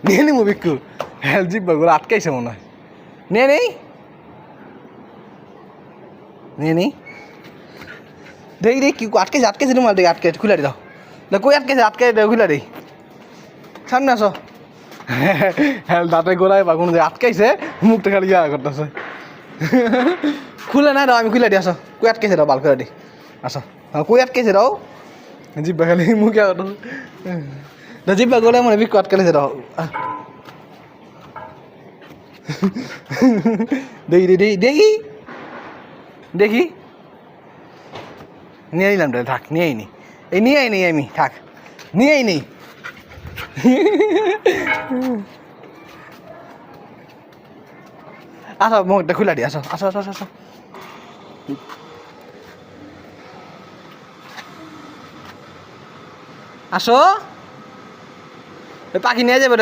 নিয়ে নি বিক্কু হ্যাঁ জিব্বাগুলো আটকাইছে মনে হয় নিয়ে নেই নিয়ে নেই দেখি দেখি কি আটকেছে আটকেছে রুমাল দেখি আটকে খুলে দাও কই আটকেছে আটকে দাও খুলে দিই সামনে আসো হ্যাঁ দাঁতে গোড়ায় বা কোনো আটকাইছে মুখটা খালি ইয়া করতেছে খুলে না দাও আমি খুলে দিই আসো কই আটকেছে দাও বাল করে দিই আসো হ্যাঁ কই আটকেছে দাও জিব্বা খালি মুখে করতেছে জিব্বা গোড়ায় মনে বিক্কু আটকালেছে দাও দেখি দেখি দেখি দেখি নিয়ে নিলাম রে থাক নিয়েই নি এই নিয়েই নেই আমি থাক নিয়েই নেই আসো মুখটা খুলে দি আসো আসো আসো আসো আসো পাখি নিয়ে যাবে